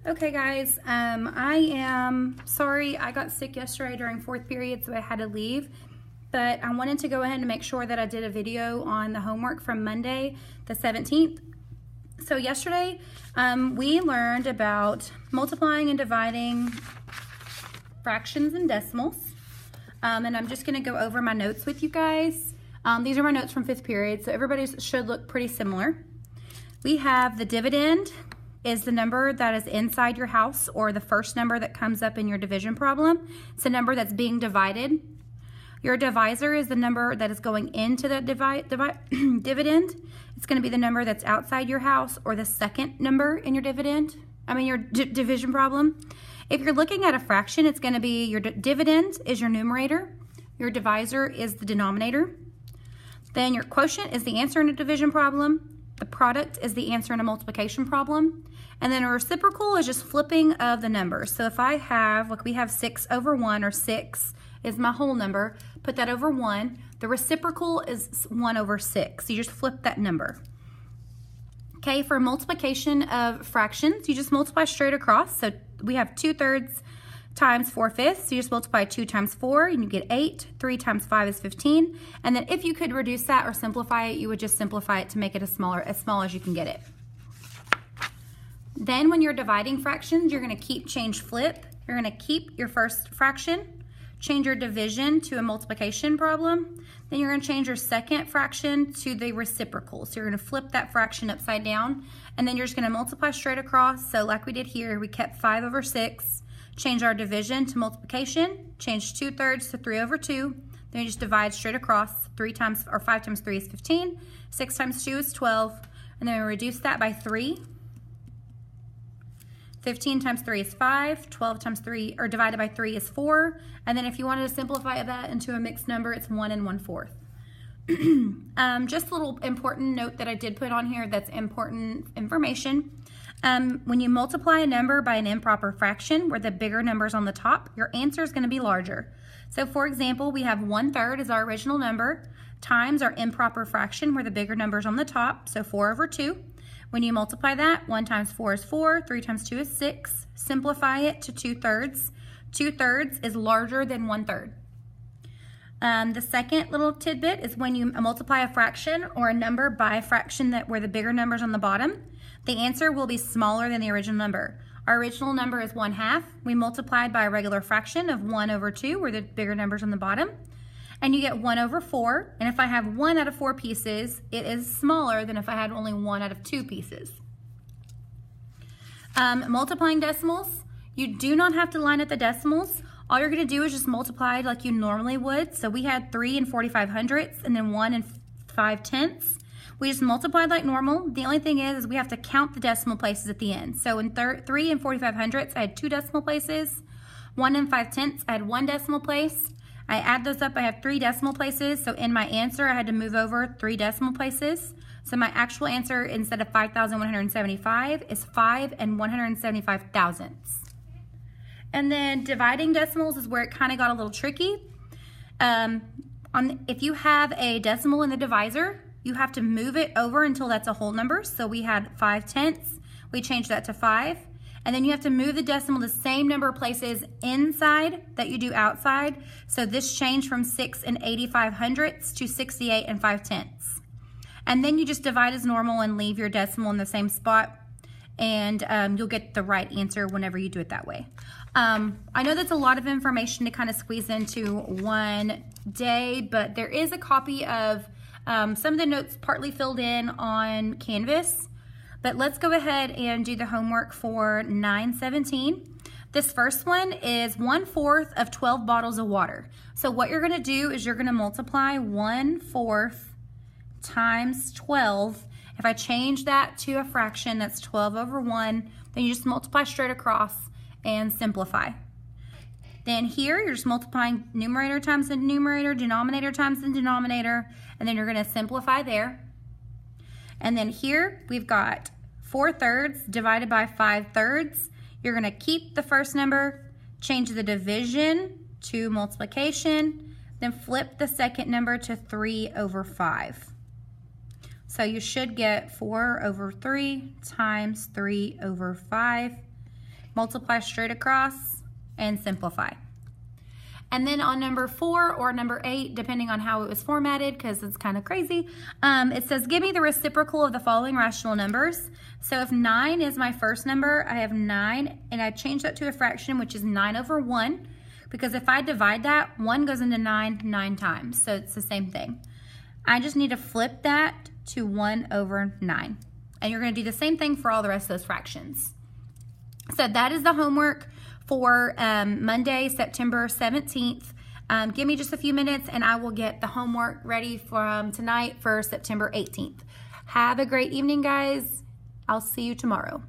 Okay guys, I am sorry I got sick yesterday during fourth period, so I had to leave, but I wanted to go ahead and make sure that I did a video on the homework from Monday the 17th. So yesterday we learned about multiplying and dividing fractions and decimals, and I'm just going to go over my notes with you guys. These are my notes from fifth period, so everybody's should look pretty similar. We have the dividend is the number that is inside your house, or the first number that comes up in your division problem. It's a number that's being divided. Your divisor is the number that is going into the dividend. It's going to be the number that's outside your house, or the second number in your your division problem. If you're looking at a fraction, it's going to be your dividend is your numerator, your divisor is the denominator, then your quotient is the answer in a division problem, the product is the answer in a multiplication problem, and then a reciprocal is just flipping of the numbers. So if I have, we have 6 over 1, or 6 is my whole number, put that over 1. The reciprocal is 1 over 6. You just flip that number. Okay, for multiplication of fractions, you just multiply straight across. So we have 2/3 times 4/5. So you just multiply 2 times 4 and you get 8. 3 times 5 is 15. And then if you could reduce that or simplify it, you would just simplify it to make it as small as you can get it. Then when you're dividing fractions, you're going to keep, change, flip. You're going to keep your first fraction, change your division to a multiplication problem. Then you're going to change your second fraction to the reciprocal. So you're going to flip that fraction upside down, and then you're just going to multiply straight across. So like we did here, we kept 5 over 6, change our division to multiplication, change 2/3 to 3 over 2. Then you just divide straight across. 5 times 3 is 15, 6 times 2 is 12, and then we reduce that by 3. 15 times 3 is 5, 12 times 3, or divided by 3 is 4, and then if you wanted to simplify that into a mixed number, it's 1 1/4. Just a little important note that I did put on here that's important information. When you multiply a number by an improper fraction, where the bigger number is on the top, your answer is going to be larger. So for example, we have 1/3 is our original number, times our improper fraction, where the bigger number is on the top, so 4 over 2. When you multiply that, 1 times 4 is 4, 3 times 2 is 6. Simplify it to 2/3. 2/3 is larger than 1/3. The second little tidbit is when you multiply a fraction or a number by a fraction where the bigger number is on the bottom, the answer will be smaller than the original number. Our original number is 1/2. We multiplied by a regular fraction of 1 over 2, where the bigger number is on the bottom, and you get 1 over 4. And if I have 1 out of 4 pieces, it is smaller than if I had only 1 out of 2 pieces. Multiplying decimals, you do not have to line up the decimals. All you're going to do is just multiply like you normally would. So we had 3 and 45/100ths, and then 1 and 5/10ths. We just multiplied like normal. The only thing is we have to count the decimal places at the end. So in 3 and 45/100ths, I had 2 decimal places. 1 and 5/10ths, I had 1 decimal place. I add those up, I have 3 decimal places. So in my answer, I had to move over 3 decimal places. So my actual answer, instead of 5,175, is 5 and 175 thousandths. And then dividing decimals is where it kind of got a little tricky. If you have a decimal in the divisor, you have to move it over until that's a whole number. So we had 5/10ths, we changed that to 5. And then you have to move the decimal the same number of places inside that you do outside. So this changed from 6 and 85/100ths to 68 and 5/10ths. And then you just divide as normal and leave your decimal in the same spot, and you'll get the right answer whenever you do it that way. I know that's a lot of information to kind of squeeze into one day, but there is a copy of some of the notes partly filled in on Canvas. But let's go ahead and do the homework for 917. This first one is 1/4 of 12 bottles of water. So what you're going to do is you're going to multiply 1/4 times 12. If I change that to a fraction, that's 12 over 1. Then you just multiply straight across and simplify. Then here, you're just multiplying numerator times the numerator, denominator times the denominator, and then you're going to simplify there. And then here, we've got 4/3 divided by 5/3. You're going to keep the first number, change the division to multiplication, then flip the second number to 3 over 5. So you should get 4 over 3 times 3 over 5. multiply straight across, and simplify. And then on number 4 or number 8, depending on how it was formatted, because it's kind of crazy, it says, give me the reciprocal of the following rational numbers. So if 9 is my first number, I have 9, and I change that to a fraction, which is 9 over 1, because if I divide that, 1 goes into 9 times, so it's the same thing. I just need to flip that to 1 over 9. And you're going to do the same thing for all the rest of those fractions. So that is the homework for Monday, September 17th. Give me just a few minutes and I will get the homework ready from tonight for September 18th. Have a great evening, guys. I'll see you tomorrow.